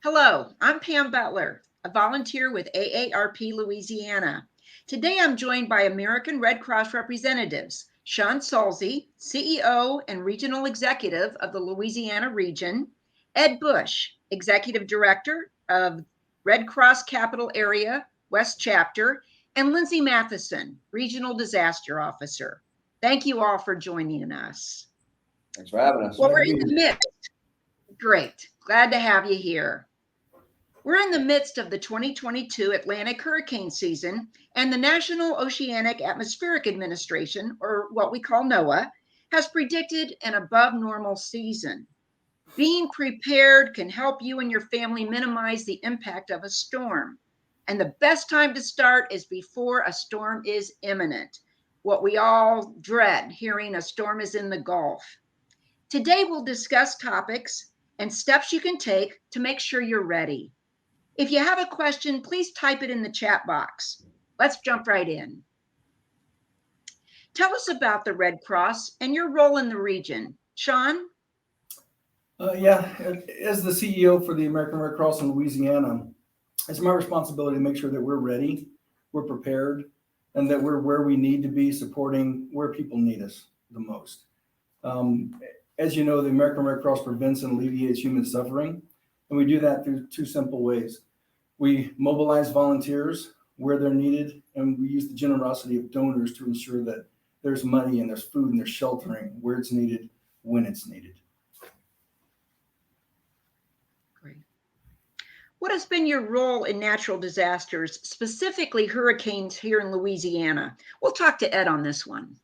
Hello, I'm Pam Butler, a volunteer with AARP Louisiana. Today I'm joined by American Red Cross representatives Sean Solzy, CEO and Regional Executive of the Louisiana region, Ed Bush, Executive Director of Red Cross Capital Area West Chapter, and Lindsay Matheson, Regional Disaster Officer. Thank you all for joining us. Thanks for having us. Well, we're in the midst. Great. Glad to have you here. We're in the midst of the 2022 Atlantic hurricane season, and the National Oceanic Atmospheric Administration, or what we call NOAA, has predicted an above normal season. Being prepared can help you and your family minimize the impact of a storm. And the best time to start is before a storm is imminent, what we all dread hearing a storm is in the Gulf. Today, we'll discuss topics and steps you can take to make sure you're ready. If you have a question, please type it in the chat box. Let's jump right in. Tell us about the Red Cross and your role in the region. Sean? As the CEO for the American Red Cross in Louisiana, it's my responsibility to make sure that we're ready, we're prepared, and that we're where we need to be supporting where people need us the most. As you know, the American Red Cross prevents and alleviates human suffering, and we do that through two simple ways. We mobilize volunteers where they're needed, and we use the generosity of donors to ensure that there's money and there's food and there's sheltering where it's needed, when it's needed. Great. What has been your role in natural disasters, specifically hurricanes here in Louisiana? We'll talk to Ed on this one.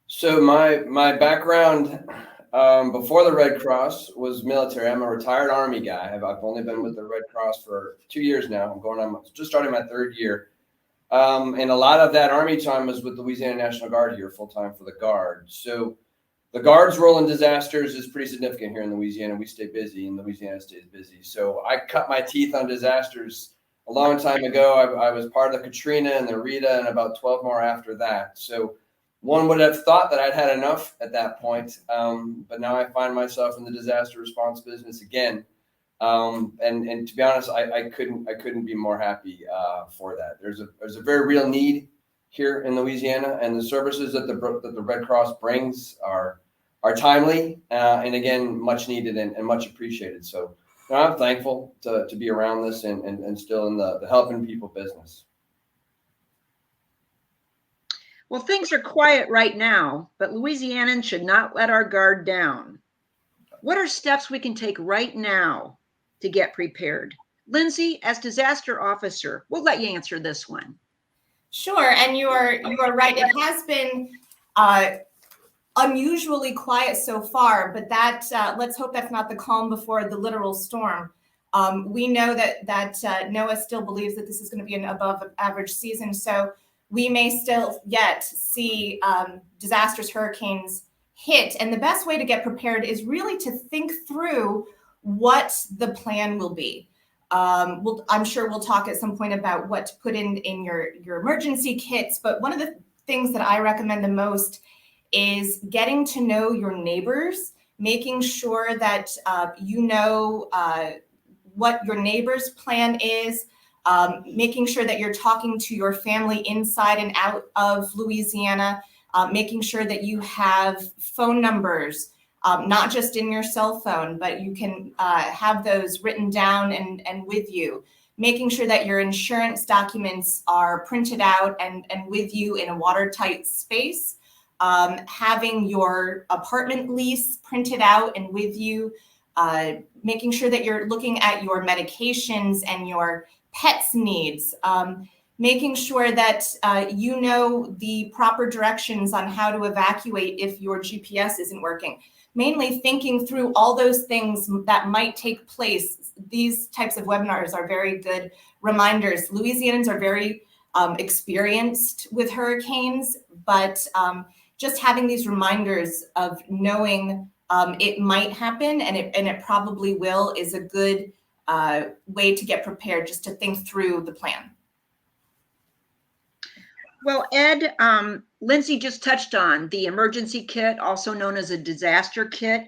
So my background before the Red Cross was military. I'm a retired Army guy. I've only been with the Red Cross for 2 years now. I'm going on just starting my third year. And a lot of that Army time was with the Louisiana National Guard here, full time for the Guard. So the Guard's role in disasters is pretty significant here in Louisiana. We stay busy, and Louisiana stays busy. So I cut my teeth on disasters a long time ago. I was part of the Katrina and the Rita and about 12 more after that. So one would have thought that I'd had enough at that point, but now I find myself in the disaster response business again. And to be honest, I couldn't be more happy for that. There's a very real need here in Louisiana, and the services that the Red Cross brings are timely and again much needed and much appreciated. So I'm thankful to be around this and still in the helping people business. Well, things are quiet right now, but Louisianans should not let our guard down. What are steps we can take right now to get prepared? Lindsay, as disaster officer, we'll let you answer this one. Sure, and you are right. It has been unusually quiet so far, but that let's hope that's not the calm before the literal storm. We know that NOAA still believes that this is going to be an above average season, so we may still yet see disastrous hurricanes hit. And the best way to get prepared is really to think through what the plan will be. I'm sure we'll talk at some point about what to put in your emergency kits. But one of the things that I recommend the most is getting to know your neighbors, making sure that you know what your neighbor's plan is, making sure that you're talking to your family inside and out of Louisiana, making sure that you have phone numbers, not just in your cell phone, but you can have those written down and with you, making sure that your insurance documents are printed out and with you in a watertight space, having your apartment lease printed out and with you, making sure that you're looking at your medications and your pets' needs, making sure that you know the proper directions on how to evacuate if your GPS isn't working. Mainly thinking through all those things that might take place. These types of webinars are very good reminders. Louisianans are very experienced with hurricanes, but just having these reminders of knowing it might happen and it probably will is a good way to get prepared, just to think through the plan. Well, Ed, Lindsay just touched on the emergency kit, also known as a disaster kit.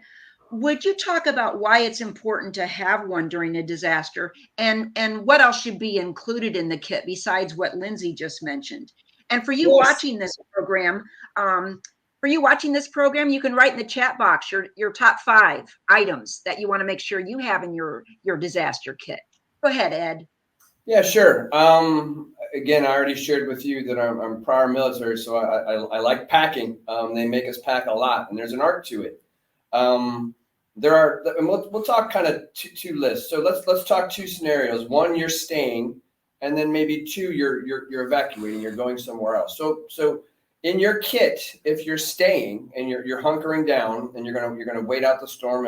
would you talk about why it's important to have one during a disaster, and what else should be included in the kit besides what Lindsay just mentioned? And for you Yes. watching this program, you can write in the chat box your top 5 items that you want to make sure you have in your disaster kit. Go ahead, Ed. Yeah, sure. Again, I already shared with you that I'm prior military, so I like packing. They make us pack a lot, and there's an art to it. There are, and we'll talk kind of two lists. So let's talk 2 scenarios. One, you're staying, and then maybe 2, you're evacuating. You're going somewhere else. So in your kit, if you're staying and you're hunkering down and you're gonna wait out the storm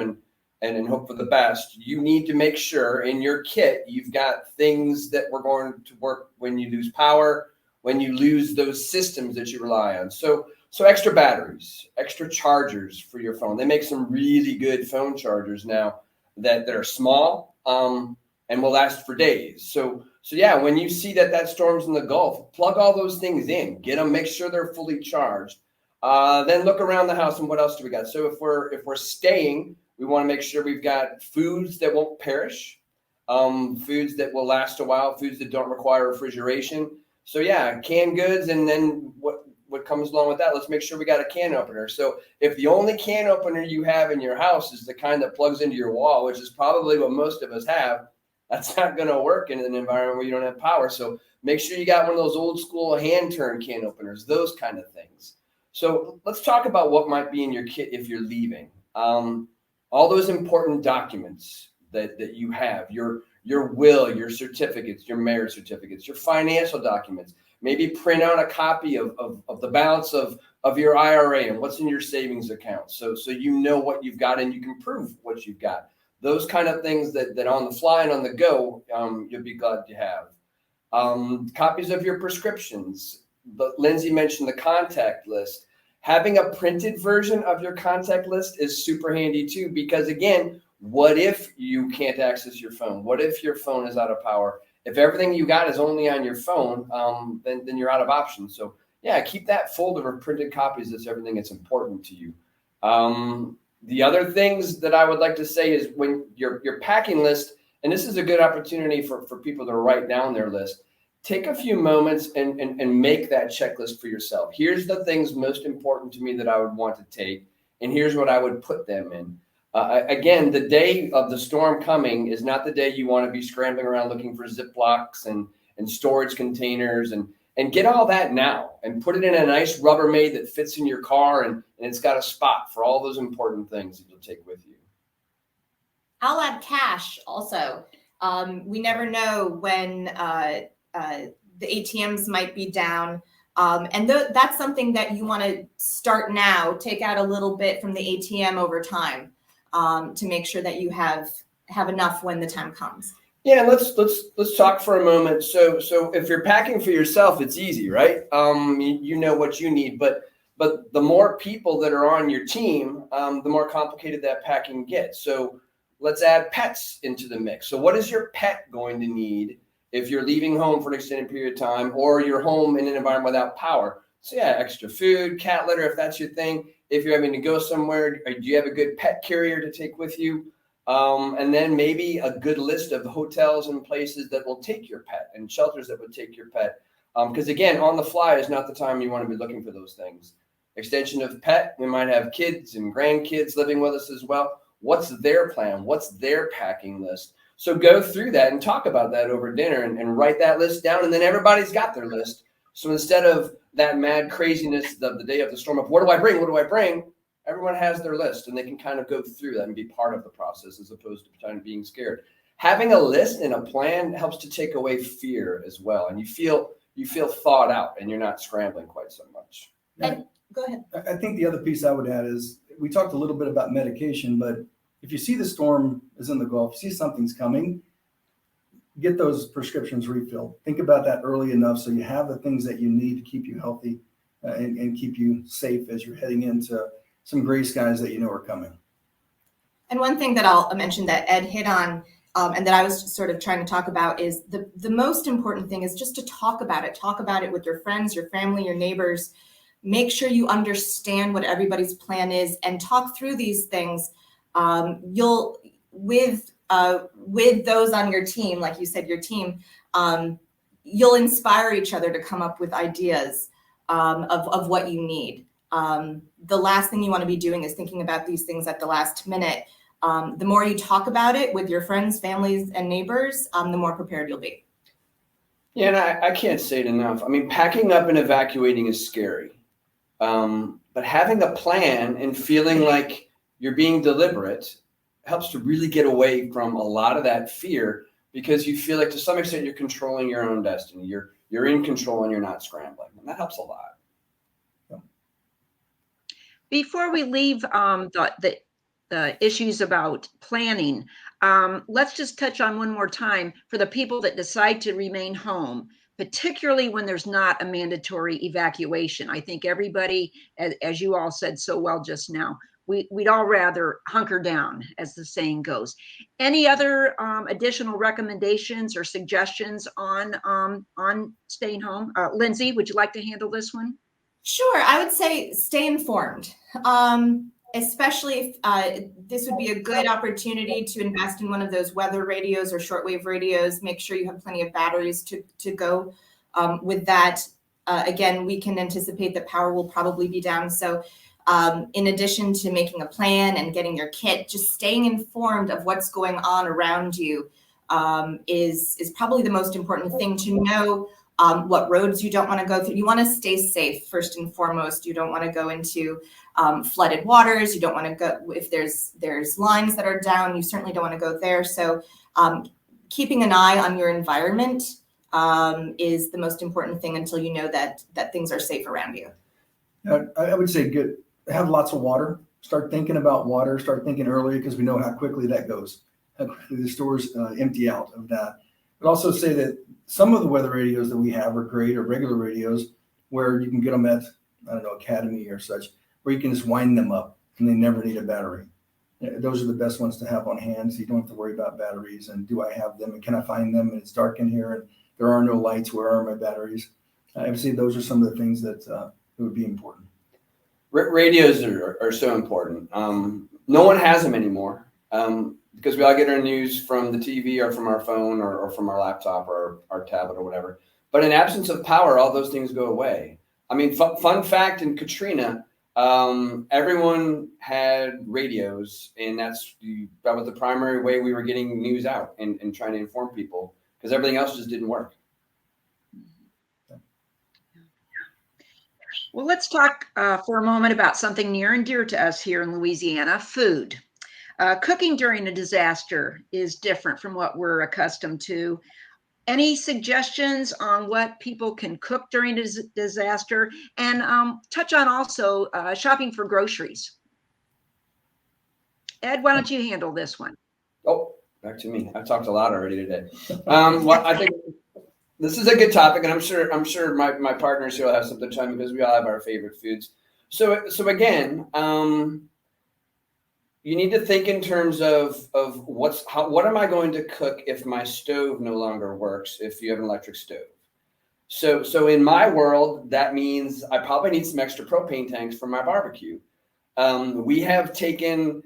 and hope for the best, you need to make sure in your kit you've got things that were going to work when you lose power, when you lose those systems that you rely on. So extra batteries, extra chargers for your phone. They make some really good phone chargers now that are small and will last for days. So yeah, when you see that storm's in the Gulf, plug all those things in, get them, make sure they're fully charged. Then look around the house and what else do we got? So if we're staying, we want to make sure we've got foods that won't perish, foods that will last a while, foods that don't require refrigeration. So yeah, canned goods, and then what comes along with that, let's make sure we got a can opener. So if the only can opener you have in your house is the kind that plugs into your wall, which is probably what most of us have, that's not going to work in an environment where you don't have power. So make sure you got one of those old school hand turn can openers, those kind of things. So let's talk about what might be in your kit if you're leaving. All those important documents that you have, your will, your certificates, your marriage certificates, your financial documents. Maybe print out a copy of the balance of your IRA and what's in your savings account. So you know what you've got and you can prove what you've got. Those kind of things that on the fly and on the go, you'll be glad to have. Copies of your prescriptions. Lindsay mentioned the contact list. Having a printed version of your contact list is super handy too, because again, what if you can't access your phone? What if your phone is out of power? If everything you got is only on your phone, then you're out of options. So yeah, keep that folder of printed copies. That's everything that's important to you. The other things that I would like to say is when your packing list, and this is a good opportunity for people to write down their list. Take a few moments and make that checklist for yourself. Here's the things most important to me that I would want to take, and here's what I would put them in. Again, the day of the storm coming is not the day you want to be scrambling around looking for Ziplocs and storage containers and get all that now and put it in a nice Rubbermaid that fits in your car and it's got a spot for all those important things that you'll take with you. I'll add cash also. We never know when the ATMs might be down. And that's something that you want to start now. Take out a little bit from the ATM over time to make sure that you have enough when the time comes. Yeah, let's talk for a moment. So if you're packing for yourself, it's easy, right? You know what you need, but the more people that are on your team, the more complicated that packing gets. So let's add pets into the mix. So what is your pet going to need if you're leaving home for an extended period of time, or you're home in an environment without power? So yeah, extra food, cat litter, if that's your thing. If you're having to go somewhere, do you have a good pet carrier to take with you? And then maybe a good list of hotels and places that will take your pet and shelters that would take your pet. Because again, on the fly is not the time you want to be looking for those things. Extension of pet, we might have kids and grandkids living with us as well. What's their plan? What's their packing list? So go through that and talk about that over dinner and write that list down. And then everybody's got their list. So instead of that mad craziness of the day of the storm of what do I bring? What do I bring? Everyone has their list and they can kind of go through that and be part of the process as opposed to kind of being scared. Having a list and a plan helps to take away fear as well. And you feel thought out and you're not scrambling quite so much. And go ahead. I think the other piece I would add is we talked a little bit about medication, but if you see the storm is in the Gulf, see something's coming, get those prescriptions refilled. Think about that early enough so you have the things that you need to keep you healthy and keep you safe as you're heading into some gray skies that you know are coming. And one thing that I'll mention that Ed hit on and that I was sort of trying to talk about is the most important thing is just to talk about it. Talk about it with your friends, your family, your neighbors. Make sure you understand what everybody's plan is and talk through these things You'll with those on your team, like you said, your team, you'll inspire each other to come up with ideas of what you need. The last thing you want to be doing is thinking about these things at the last minute. The more you talk about it with your friends, families, and neighbors, the more prepared you'll be. Yeah, and I can't say it enough. I mean, packing up and evacuating is scary. But having a plan and feeling like you're being deliberate helps to really get away from a lot of that fear, because you feel like to some extent you're controlling your own destiny. You're in control and you're not scrambling. And that helps a lot. Before we leave the issues about planning, let's just touch on one more time for the people that decide to remain home, particularly when there's not a mandatory evacuation. I think everybody, as you all said so well just now, we'd all rather hunker down, as the saying goes. Any other additional recommendations or suggestions on staying home? Lindsay, would you like to handle this one? Sure, I would say stay informed, especially if this would be a good opportunity to invest in one of those weather radios or shortwave radios. Make sure you have plenty of batteries to go with that. Again, we can anticipate that power will probably be down. So in addition to making a plan and getting your kit, just staying informed of what's going on around you is probably the most important thing to know. What roads you don't want to go through. You want to stay safe first and foremost. You don't want to go into flooded waters. You don't want to go if there's lines that are down. You certainly don't want to go there. So keeping an eye on your environment is the most important thing until you know that things are safe around you. I would say have lots of water. Start thinking about water. Start thinking early, because we know how quickly that goes. How quickly the stores empty out of that. But also say that some of the weather radios that we have are great, or regular radios, where you can get them at, I don't know, Academy or such, where you can just wind them up and they never need a battery. Those are the best ones to have on hand, so you don't have to worry about batteries and do I have them and can I find them, and it's dark in here and there are no lights, where are my batteries? I would say those are some of the things that would be important. Radios are so important. No one has them anymore. Because we all get our news from the TV or from our phone or from our laptop or our tablet or whatever. But in absence of power, all those things go away. I mean, fun fact, in Katrina, everyone had radios, and that was the primary way we were getting news out and trying to inform people, because everything else just didn't work. Well, let's talk for a moment about something near and dear to us here in Louisiana, food. Cooking during a disaster is different from what we're accustomed to. Any suggestions on what people can cook during a disaster? And touch on also shopping for groceries. Ed, why don't you handle this one? Oh, back to me. I've talked a lot already today. Well, I think this is a good topic, and I'm sure my partners here will have something to tell me, because we all have our favorite foods. So again, you need to think in terms of what am I going to cook if my stove no longer works, if you have an electric stove. So in my world, that means I probably need some extra propane tanks for my barbecue. We have taken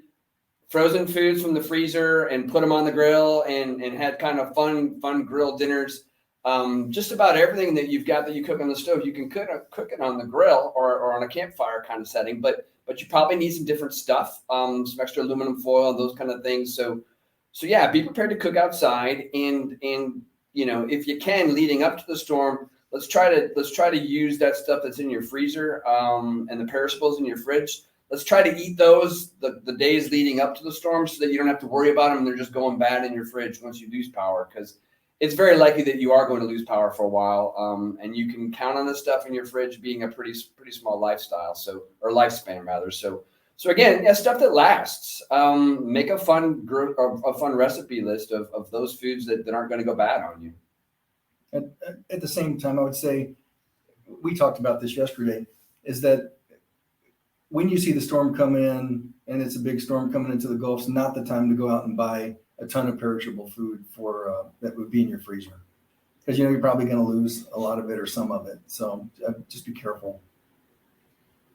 frozen foods from the freezer and put them on the grill and had kind of fun grill dinners. Just about everything that you've got that you cook on the stove, you can cook it on the grill or on a campfire kind of setting, but you probably need some different stuff, some extra aluminum foil, those kind of things. So yeah, be prepared to cook outside, and if you can, leading up to the storm, let's try to use that stuff that's in your freezer and the perishables in your fridge. Let's try to eat those the days leading up to the storm, so that you don't have to worry about them and they're just going bad in your fridge once you lose power, because it's very likely that you are going to lose power for a while, and you can count on the stuff in your fridge being a pretty small lifespan rather. So again, yeah, stuff that lasts. Make a fun recipe list of those foods that aren't going to go bad on you. At the same time, I would say, we talked about this yesterday, is that when you see the storm come in, and it's a big storm coming into the Gulf, it's not the time to go out and buy a ton of perishable food that would be in your freezer, because you're probably going to lose a lot of it or some of it. So just be careful.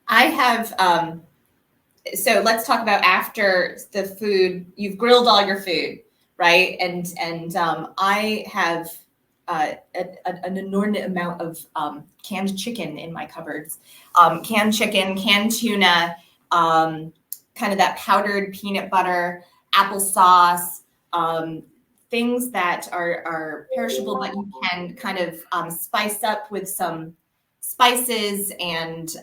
I have so let's talk about after the food. You've grilled all your food, right? And I have an inordinate amount of canned chicken in my cupboards. Canned chicken, canned tuna, kind of that powdered peanut butter, applesauce, things that are perishable, but you can kind of spice up with some spices and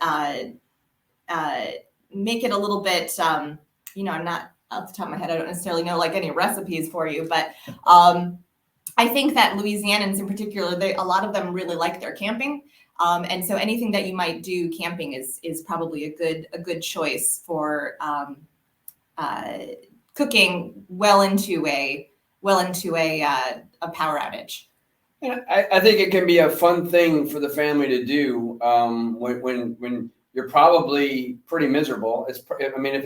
make it a little bit, I'm not off the top of my head, I don't necessarily know like any recipes for you, but I think that Louisianans in particular, a lot of them really like their camping. And so anything that you might do camping is probably a good choice for cooking well into a power outage. Yeah, I think it can be a fun thing for the family to do when you're probably pretty miserable. If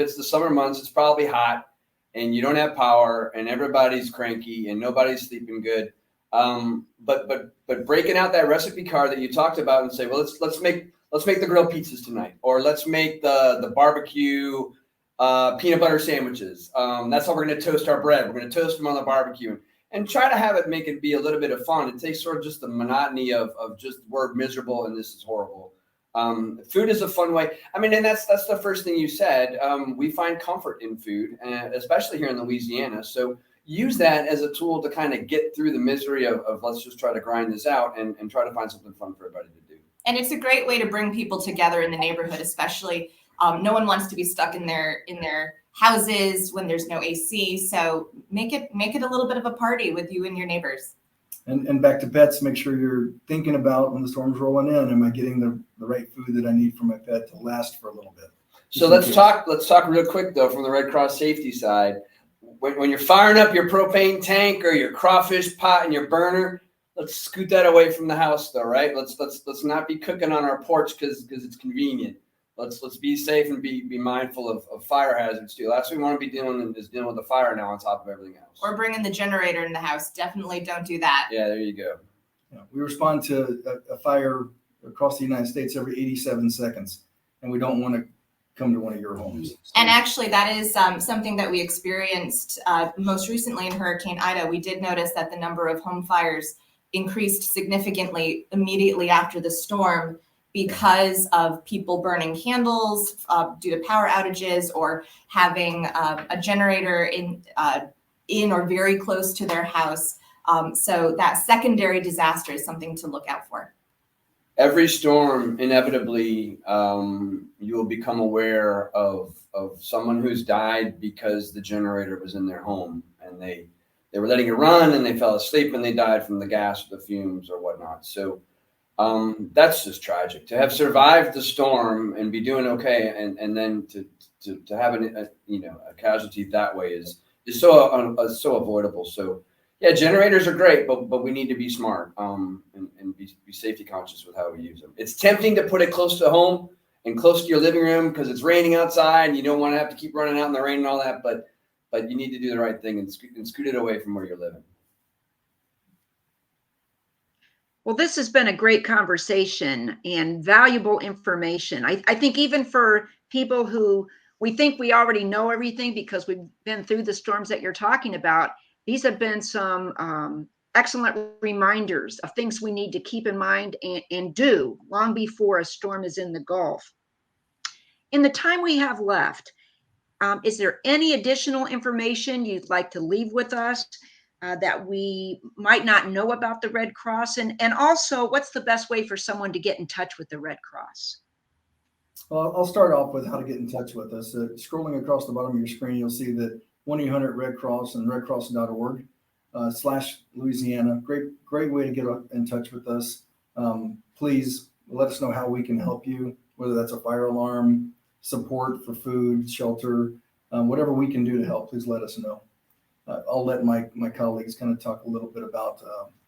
it's the summer months, it's probably hot and you don't have power and everybody's cranky and nobody's sleeping good. But breaking out that recipe card that you talked about and say, well, let's make the grilled pizzas tonight, or let's make the barbecue peanut butter sandwiches. That's how we're going to toast our bread. We're going to toast them on the barbecue. And try to make it be a little bit of fun. It takes sort of just the monotony of just the word miserable and this is horrible. Food is a fun way. And that's the first thing you said. We find comfort in food, especially here in Louisiana. So use that as a tool to kind of get through the misery of let's just try to grind this out and try to find something fun for everybody to do. And it's a great way to bring people together in the neighborhood, especially. No one wants to be stuck in their houses when there's no AC. So make it a little bit of a party with you and your neighbors. And back to pets, make sure you're thinking about when the storm's rolling in, am I getting the right food that I need for my pet to last for a little bit? So let's talk real quick though, from the Red Cross safety side. When you're firing up your propane tank or your crawfish pot and your burner, let's scoot that away from the house though, right? Let's not be cooking on our porch because it's convenient. Let's be safe and be mindful of fire hazards too. Last thing we want to be dealing with the fire now on top of everything else. Or bringing the generator in the house. Definitely don't do that. Yeah, there you go. Yeah, we respond to a fire across the United States every 87 seconds, and we don't want to come to one of your homes. So. And actually, that is something that we experienced most recently in Hurricane Ida. We did notice that the number of home fires increased significantly immediately after the storm, because of people burning candles due to power outages or having a generator in or very close to their house. So that secondary disaster is something to look out for. Every storm, inevitably, you will become aware of someone who's died because the generator was in their home and they were letting it run and they fell asleep and they died from the gas or the fumes or whatnot. So that's just tragic to have survived the storm and be doing okay, and then to have a casualty that way is so avoidable. So yeah, generators are great, but we need to be smart and be safety conscious with how we use them. It's tempting to put it close to home and close to your living room because it's raining outside and you don't want to have to keep running out in the rain and all that, but you need to do the right thing and scoot it away from where you're living. Well, this has been a great conversation and valuable information. I think even for people who we think we already know everything because we've been through the storms that you're talking about, these have been some excellent reminders of things we need to keep in mind and do long before a storm is in the Gulf. In the time we have left, is there any additional information you'd like to leave with us that we might not know about the Red Cross? And also, what's the best way for someone to get in touch with the Red Cross? Well, I'll start off with how to get in touch with us. Scrolling across the bottom of your screen, you'll see that 1-800-RED-CROSS and redcross.org /Louisiana. Great way to get in touch with us. Please let us know how we can help you, whether that's a fire alarm, support for food, shelter, whatever we can do to help, please let us know. I'll let my colleagues kind of talk a little bit about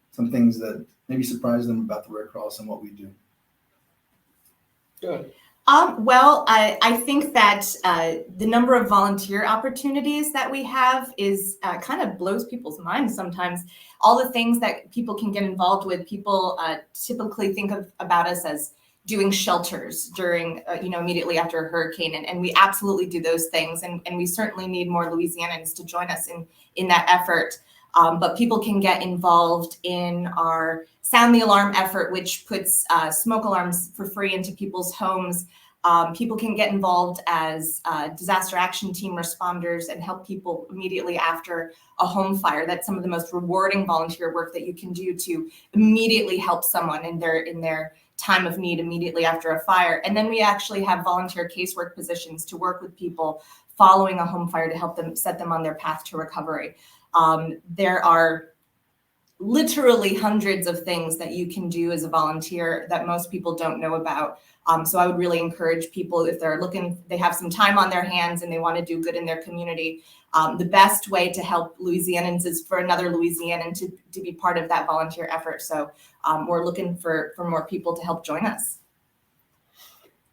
some things that maybe surprise them about the Red Cross and what we do. Good. Well, I think that the number of volunteer opportunities that we have is kind of blows people's minds sometimes. All the things that people can get involved with, people typically think about us as doing shelters during, immediately after a hurricane. And we absolutely do those things. And we certainly need more Louisianans to join us in that effort. But people can get involved in our Sound the Alarm effort, which puts smoke alarms for free into people's homes. People can get involved as disaster action team responders and help people immediately after a home fire. That's some of the most rewarding volunteer work that you can do to immediately help someone in their time of need immediately after a fire. And then we actually have volunteer casework positions to work with people following a home fire to help them set them on their path to recovery. There are literally hundreds of things that you can do as a volunteer that most people don't know about. So I would really encourage people, if they're looking, they have some time on their hands and they want to do good in their community, the best way to help Louisianans is for another Louisianan to be part of that volunteer effort. So we're looking for more people to help join us.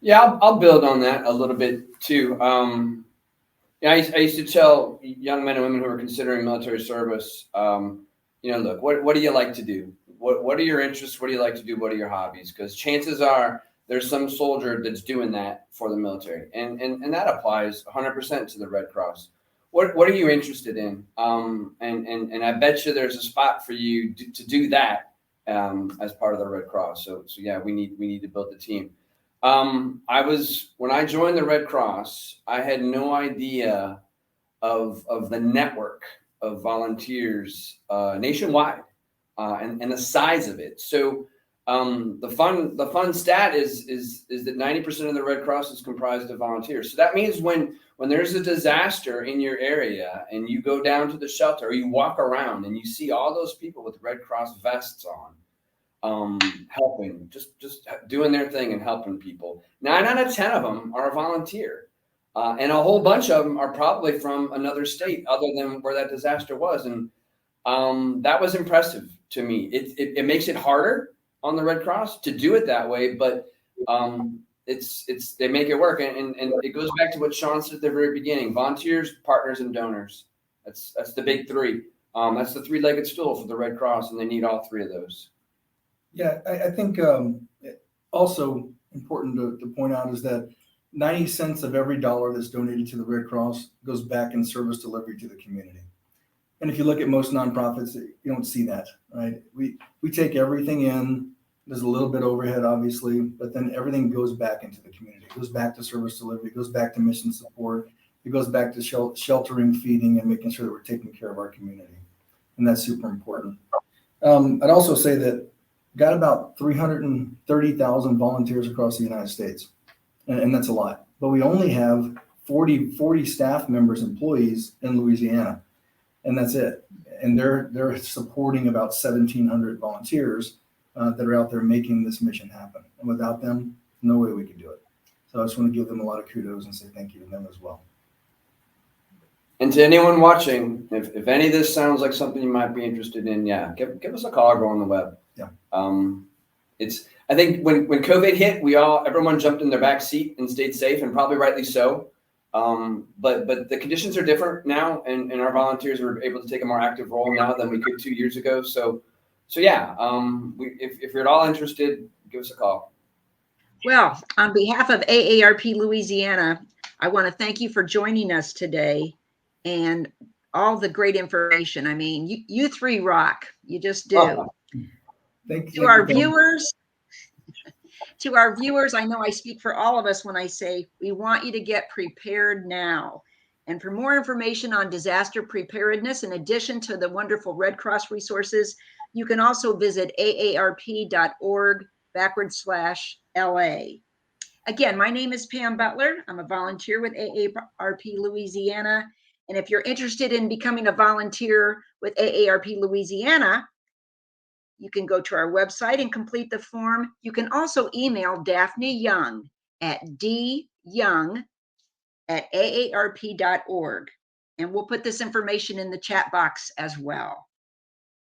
Yeah, I'll build on that a little bit too. I used to tell young men and women who are considering military service, look, what do you like to do? What are your interests? What do you like to do? What are your hobbies? Because chances are there's some soldier that's doing that for the military. And that applies 100% to the Red Cross. What are you interested in? And I bet you there's a spot for you to do that as part of the Red Cross. So yeah, we need to build the team. When I joined the Red Cross, I had no idea of the network of volunteers nationwide and the size of it. So the fun stat is that 90% of the Red Cross is comprised of volunteers. So that means when there's a disaster in your area and you go down to the shelter or you walk around and you see all those people with Red Cross vests on, helping, just doing their thing and helping people. 9 out of 10 of them are a volunteer. And a whole bunch of them are probably from another state other than where that disaster was. And that was impressive to me. It makes it harder on the Red Cross to do it that way, but they make it work. And it goes back to what Sean said at the very beginning: volunteers, partners, and donors. That's the big three. That's the three-legged stool for the Red Cross, and they need all three of those. Yeah, I think also important to point out is that 90 cents of every dollar that's donated to the Red Cross goes back in service delivery to the community. And if you look at most nonprofits, you don't see that, right? We take everything in. There's a little bit overhead, obviously, but then everything goes back into the community. It goes back to service delivery. It goes back to mission support. It goes back to sheltering, feeding, and making sure that we're taking care of our community. And that's super important. I'd also say that got about 330,000 volunteers across the United States. And that's a lot. But we only have 40 staff members, employees in Louisiana. And that's it. And they're supporting about 1,700 volunteers that are out there making this mission happen. And without them, no way we could do it. So I just want to give them a lot of kudos and say thank you to them as well. And to anyone watching, if any of this sounds like something you might be interested in, yeah, give us a call or go on the web. Yeah. I think when COVID hit, everyone jumped in their back seat and stayed safe, and probably rightly so. But the conditions are different now, and our volunteers are able to take a more active role now than we could 2 years ago. So yeah, if you're at all interested, give us a call. Well, on behalf of AARP Louisiana, I want to thank you for joining us today and all the great information. I mean, you three rock. You just do. Thank you. To our viewers, I know I speak for all of us when I say we want you to get prepared now. And for more information on disaster preparedness, in addition to the wonderful Red Cross resources, you can also visit aarp.org/LA. Again, my name is Pam Butler. I'm a volunteer with AARP Louisiana. And if you're interested in becoming a volunteer with AARP Louisiana, you can go to our website and complete the form. You can also email Daphne Young at dyoung@aarp.org. And we'll put this information in the chat box as well.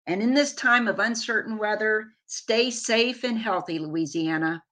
And in this time of uncertain weather, stay safe and healthy, Louisiana.